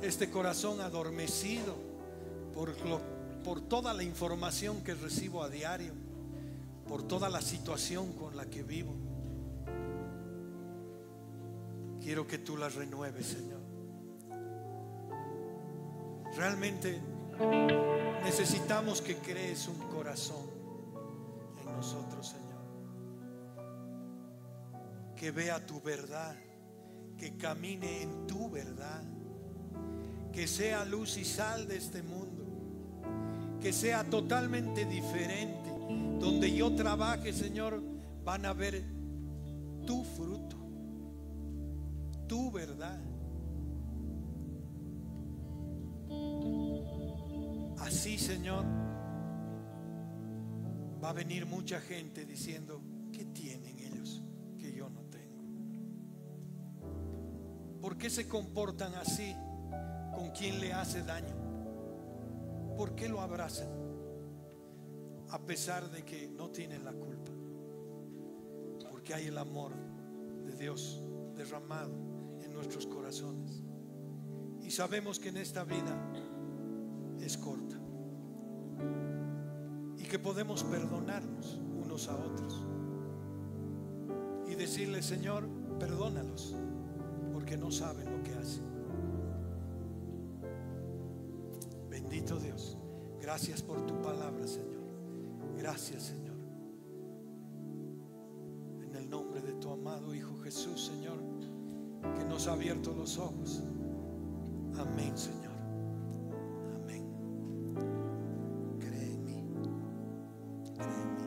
Speaker 1: este corazón adormecido por toda la información que recibo a diario, por toda la situación con la que vivo, quiero que tú la renueves, Señor. Realmente necesitamos que crees un corazón en nosotros, Señor, que vea tu verdad, que camine en tu verdad, que sea luz y sal de este mundo, que sea totalmente diferente. Donde yo trabaje, Señor, van a ver tu fruto, tu verdad. Así, Señor, va a venir mucha gente diciendo: ¿qué tienen ellos que yo no tengo? ¿Por qué se comportan así con quien le hace daño? ¿Por qué lo abrazan a pesar de que no tienen la culpa? Porque hay el amor de Dios derramado en nuestros corazones. Y sabemos que en esta vida es corta y que podemos perdonarnos unos a otros y decirle: Señor, perdónalos porque no saben lo que hacen. Bendito Dios, gracias por tu palabra, Señor. Gracias, Señor. En el nombre de tu amado Hijo Jesús, Señor, que nos ha abierto los ojos. Amén, Señor. Amén. Cree en mí. Cree en mí.